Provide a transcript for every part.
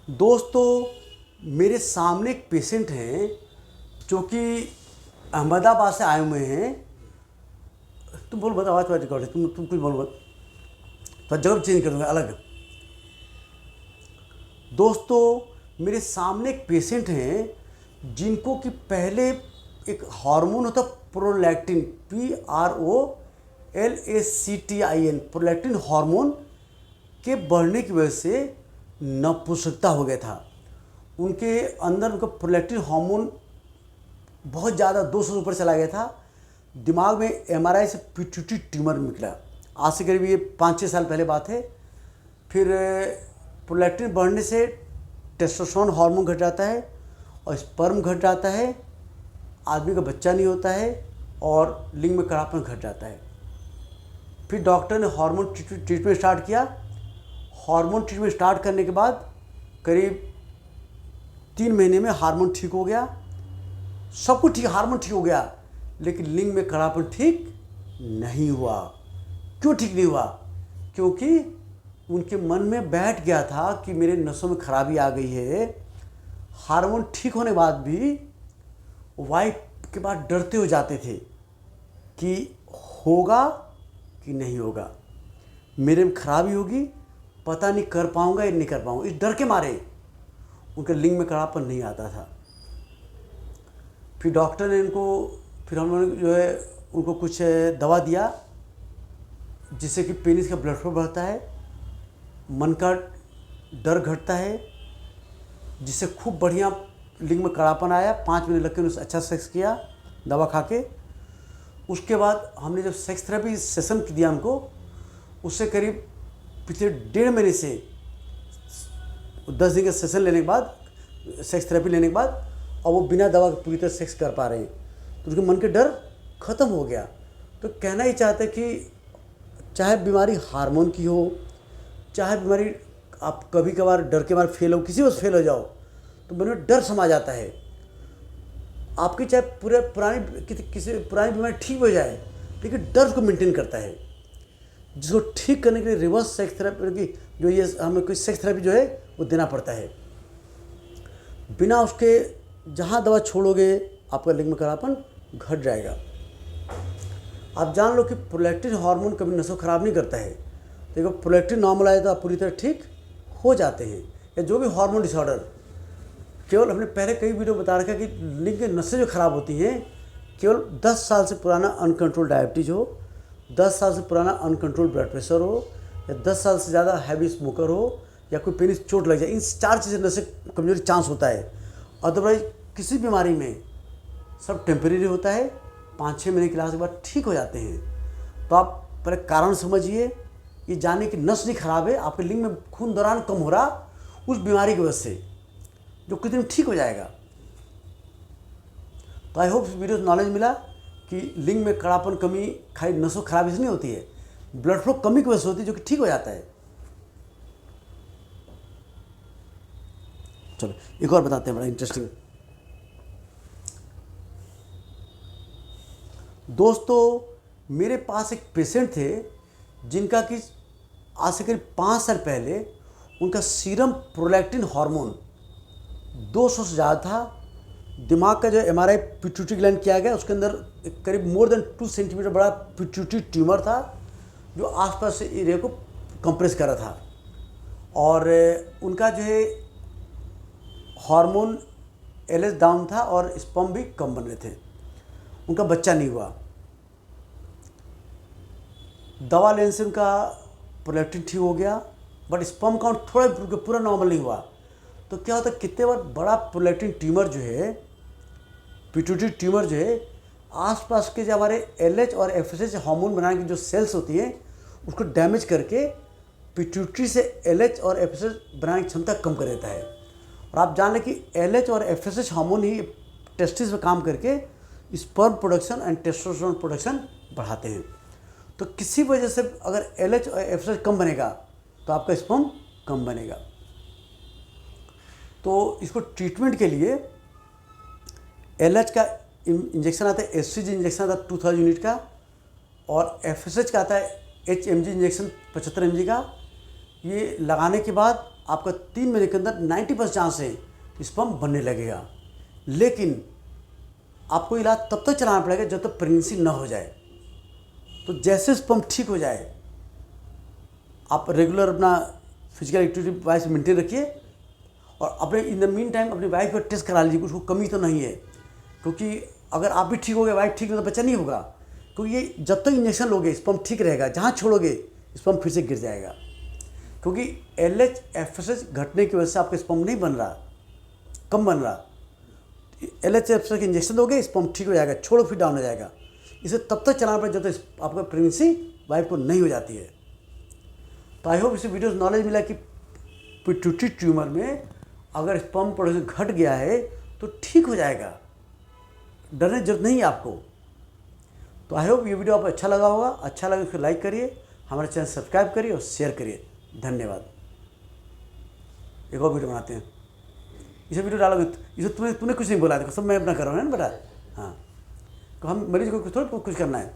दोस्तों, मेरे सामने एक पेशेंट हैं जो कि अहमदाबाद से आए हुए हैं। तुम बोल बता, आवाज़ रिकॉर्ड है, तुम कुछ बोल बता, तो जगह चेंज कर दूँगा अलग। दोस्तों, मेरे सामने एक पेशेंट हैं जिनको कि पहले एक हार्मोन होता प्रोलैक्टिन, PROLACTIN, प्रोलैक्टिन हार्मोन के बढ़ने की वजह से नपुंसकता हो गया था। उनके अंदर उनका प्रोलैक्टिन हार्मोन बहुत ज़्यादा 200 से ऊपर चला गया था। दिमाग में MRI से पिट्यूटरी ट्यूमर निकला। आज से करीब ये 5-6 साल पहले बात है। फिर प्रोलैक्टिन बढ़ने से टेस्टोस्टेरोन हार्मोन घट जाता है और स्पर्म घट जाता है, आदमी का बच्चा नहीं होता है और लिंग में कड़ापन घट जाता है। फिर डॉक्टर ने हार्मोन ट्रीटमेंट स्टार्ट किया। हार्मोन ट्रीटमेंट स्टार्ट करने के बाद करीब 3 महीने में हार्मोन ठीक हो गया, सब कुछ ठीक, हार्मोन ठीक हो गया, लेकिन लिंग में कड़ापन ठीक नहीं हुआ। क्यों ठीक नहीं हुआ? क्योंकि उनके मन में बैठ गया था कि मेरे नसों में खराबी आ गई है। हार्मोन ठीक होने के बाद भी वाइफ के बाद डरते हो जाते थे कि होगा कि नहीं होगा, मेरे में खराबी होगी, पता नहीं कर पाऊंगा या नहीं कर पाऊंगा। इस डर के मारे उनके लिंग में कड़ापन नहीं आता था। फिर डॉक्टर ने फिर हम लोगों ने जो है उनको कुछ दवा दिया जिससे कि पेनिस का ब्लड फ्लो बढ़ता है, मन का डर घटता है, जिससे खूब बढ़िया लिंग में कड़ापन आया। 5 महीने लग के उन्होंने अच्छा सेक्स किया दवा खा के। उसके बाद हमने जब सेक्स थेरेपी सेशन दिया उनको, उससे करीब पिछले 1.5 महीने से 10 दिन का सेशन लेने के बाद, सेक्स थेरेपी लेने के बाद, और वो बिना दवा के पूरी तरह सेक्स कर पा रहे हैं। तो उनके मन के डर ख़त्म हो गया। तो कहना ही चाहते कि चाहे बीमारी हार्मोन की हो, चाहे बीमारी आप कभी कभार डर के मारे फेल हो, किसी वजह से फेल हो जाओ, तो मन में डर समा जाता है। आपकी चाहे किसी पुरानी बीमारी ठीक हो जाए, लेकिन डर को मेंटेन करता है, जिसको ठीक करने के लिए रिवर्स सेक्स थेरेपी की जो ये हमें कोई सेक्स थेरेपी जो है वो देना पड़ता है। बिना उसके जहाँ दवा छोड़ोगे आपका लिंग में कड़ापन घट जाएगा। आप जान लो कि प्रोलैक्टिन हार्मोन कभी नसों खराब नहीं करता है। देखो, प्रोलैक्टिन नॉर्मल आए तो आप पूरी तरह ठीक हो जाते हैं। या जो भी हार्मोन डिसऑर्डर, केवल हमने पहले कई वीडियो बता रखा है कि लिंग की नसें जो खराब होती हैं, केवल 10 साल से पुराना अनकंट्रोल डायबिटीज़ हो, 10 साल से पुराना अनकंट्रोल ब्लड प्रेशर हो, या 10 साल से ज़्यादा हैवी स्मोकर हो, या कोई पेनिस चोट लग जाए, इन 4 चीज़ें नसें कमजोरी चांस होता है। अदरवाइज किसी बीमारी में सब टेम्परेरी होता है, 5-6 महीने के इलाज के बाद ठीक हो जाते हैं। तो आप पहले कारण समझिए, ये जाने कि नस नहीं खराब है, आपके लिंग में खून दौरान कम हो रहा उस बीमारी की वजह से, जो कुछ दिन ठीक हो जाएगा। तो आई होप इस वीडियो से नॉलेज मिला कि लिंग में कड़ापन कमी खाली नसों खराबी से नहीं होती है, ब्लड फ्लो कमी की वजह से होती है, जो कि ठीक हो जाता है। चलो एक और बताते हैं, बड़ा इंटरेस्टिंग। दोस्तों, मेरे पास एक पेशेंट थे जिनका कि आज से करीब 5 साल पहले उनका सीरम प्रोलैक्टिन हार्मोन 200 से ज़्यादा था। दिमाग का जो MRI पिट्यूटरी ग्लैंड किया गया, उसके अंदर करीब मोर देन 2 सेंटीमीटर बड़ा पिट्यूटरी ट्यूमर था, जो आसपास एरिया को कंप्रेस कर रहा था। और उनका जो है हार्मोन LH डाउन था और स्पर्म भी कम बन रहे थे। उनका बच्चा नहीं हुआ। दवा लेने से उनका प्रोलैक्टिन ठीक हो गया, बट स्पर्म काउंट थोड़ा पूरा नॉर्मल नहीं हुआ। तो क्या होता है, कितने बार बड़ा प्रोलैक्टिन ट्यूमर जो है, पिट्यूटरी ट्यूमर जो है, आसपास के जो हमारे LH और FSH हार्मोन बनाने की जो सेल्स होती हैं उसको डैमेज करके पिट्यूटरी से LH और FSH बनाने की क्षमता कम कर देता है। और आप जान लें कि LH और FSH हार्मोन ही टेस्टिस में काम करके sperm production and testosterone production बढ़ाते हैं। तो किसी वजह से अगर LH और FSH कम बनेगा तो आपका स्पर्म कम बनेगा। तो इसको ट्रीटमेंट के लिए LH का इंजेक्शन आता है, HCG इंजेक्शन आता है 2000 यूनिट का, और FSH का आता है HMG इंजेक्शन 75 mg का। ये लगाने के बाद आपका 3 महीने के अंदर 90% चांस है कि स्पर्म बनने लगेगा। लेकिन आपको इलाज तब तक चलाना पड़ेगा जब तक प्रेगनेंसी न हो जाए। तो जैसे स्पर्म ठीक हो जाए, आप रेगुलर अपना फिजिकल एक्टिविटी वाइफ मेंटेन रखिए और अपने इन द मीन टाइम अपनी वाइफ का टेस्ट करा लीजिए, उसको कमी तो नहीं है। क्योंकि अगर आप भी ठीक हो गए, वाइफ ठीक नहीं, तो बच्चा नहीं होगा। क्योंकि ये जब तक इंजेक्शन लोगे स्पर्म ठीक रहेगा, जहाँ छोड़ोगे स्पर्म फिर से गिर जाएगा। क्योंकि LH FSH घटने की वजह से आपका स्पर्म नहीं बन रहा, कम बन रहा। LH FSH के इंजेक्शन दोगे स्पर्म ठीक हो जाएगा, छोड़ो फिर डाउन हो जाएगा। इसे तब तक चलाना पड़ेगा जब तक आपका प्रेगनेंसी वाइफ को नहीं हो जाती है। तो आई होप इस वीडियो से नॉलेज मिला कि पिट्यूटरी ट्यूमर में अगर स्पर्म प्रोडक्शन घट गया है तो ठीक हो जाएगा, डरने की जरूरत नहीं है आपको। तो आई होप ये वीडियो आपको अच्छा लगा होगा। अच्छा लगे तो लाइक करिए, हमारे चैनल सब्सक्राइब करिए और शेयर करिए। धन्यवाद। एक और वीडियो बनाते हैं, इसे वीडियो डालोगे इसे तूने कुछ नहीं बोला, देखो सब मैं अपना कर रहा हूँ ना बेटा। हाँ, तो हम मरीज को थोड़ा कुछ करना है।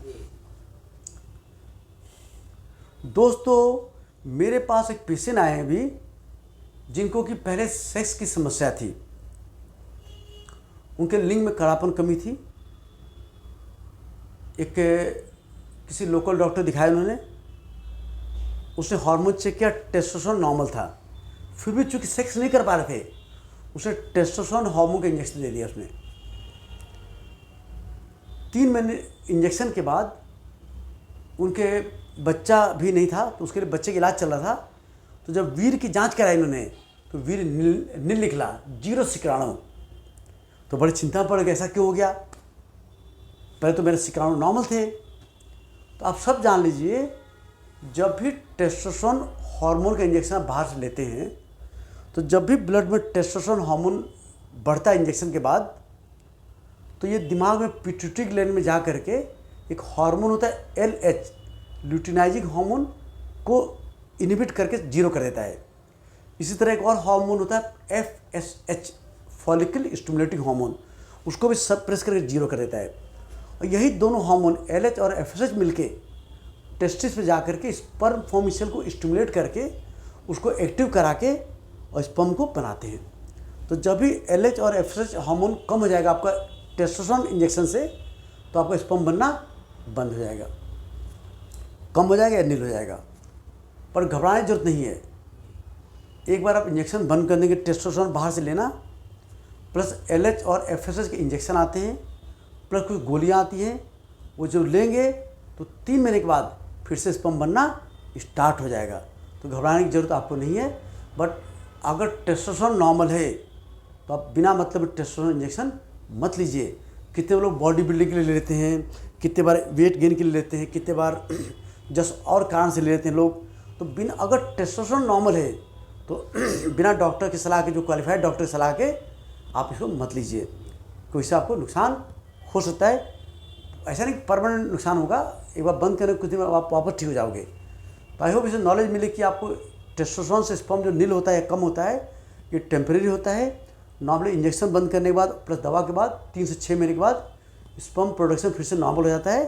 दोस्तों, मेरे पास एक पेशेंट आए हैं अभी, जिनको कि पहले सेक्स की समस्या थी। उनके लिंग में कड़ापन कमी थी। एक किसी लोकल डॉक्टर दिखाया उन्होंने, उसने हार्मोन चेक किया, टेस्टोस्टेरोन नॉर्मल था। फिर भी चूंकि सेक्स नहीं कर पा रहे थे, उसने टेस्टोस्टेरोन हार्मोन का इंजेक्शन दे दिया। उसने 3 महीने इंजेक्शन के बाद उनके बच्चा भी नहीं था, तो उसके लिए बच्चे का इलाज चल रहा था। तो जब वीर की जांच कराई उन्होंने तो वीर नील निकला, 0 शुक्राणु। तो बड़ी चिंता पड़ गई, ऐसा क्यों हो गया? पहले तो मेरे शुक्राणु नॉर्मल थे। तो आप सब जान लीजिए, जब भी टेस्टोस्टेरोन हार्मोन का इंजेक्शन आप बाहर से लेते हैं, तो जब भी ब्लड में टेस्टोस्टेरोन हार्मोन बढ़ता है इंजेक्शन के बाद, तो ये दिमाग में पिट्यूटरी ग्लैंड में जा करके एक हार्मोन होता है LH, ल्यूटिनाइजिंग हार्मोन को इनहिबिट करके 0 कर देता है। इसी तरह एक और हार्मोन होता है FSH, फॉलिकल स्टिमुलेटिंग हार्मोन, उसको भी सप्रेस करके 0 कर देता है। और यही दोनों हार्मोन LH और FSH मिलके टेस्टिस पे जा करके स्पर्म फॉर्मेशन को स्टिमुलेट करके उसको एक्टिव करा के और स्पर्म को बनाते हैं। तो जब भी LH और FSH हार्मोन कम हो जाएगा आपका टेस्टोस्टेरोन इंजेक्शन से, तो आपका स्पर्म बनना बंद हो जाएगा, कम हो जाएगा या नील हो जाएगा। पर घबराने की जरूरत नहीं है। एक बार आप इंजेक्शन बंद कर देंगे, टेस्टोस्टेरोन बाहर से लेना, प्लस LH और FSH के इंजेक्शन आते हैं, प्लस कुछ गोलियां आती हैं, वो जो लेंगे तो 3 महीने के बाद फिर से स्पर्म बनना स्टार्ट हो जाएगा। तो घबराने की ज़रूरत आपको नहीं है। बट अगर टेस्टोस्टेरोन नॉर्मल है तो आप बिना मतलब टेस्टोस्टेरोन इंजेक्शन मत लीजिए। कितने लोग बॉडी बिल्डिंग के लिए ले लेते हैं, कितने बार वेट गेन के लिए लेते हैं, कितने बार जस्ट और कारण से ले लेते हैं लोग। तो बिना अगर टेस्टोस्टेरोन नॉर्मल है तो बिना डॉक्टर की सलाह के, जो क्वालिफाइड डॉक्टर की सलाह के, आप इसको मत लीजिए, क्योंकि इससे आपको नुकसान हो सकता है। ऐसा नहीं परमानेंट नुकसान होगा, एक बार बंद करने कुछ दिन आप वापस ठीक हो जाओगे। तो आई होप इसे नॉलेज मिले कि आपको टेस्टोस्टेरोन से स्पर्म जो नील होता है, कम होता है, ये टेम्परेरी होता है। नॉर्मली इंजेक्शन बंद करने के बाद प्लस दवा के बाद 3 से 6 महीने के बाद स्पर्म प्रोडक्शन फिर से नॉर्मल हो जाता है।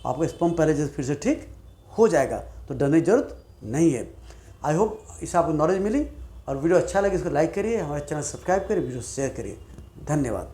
आपका स्पर्म पहले जैसे फिर से ठीक हो जाएगा, तो डरने की जरूरत नहीं है। आई होप इससे आपको नॉलेज मिली, और वीडियो अच्छा लगे इसको लाइक करिए, हमारे चैनल सब्सक्राइब करिए, वीडियो शेयर करिए। धन्यवाद।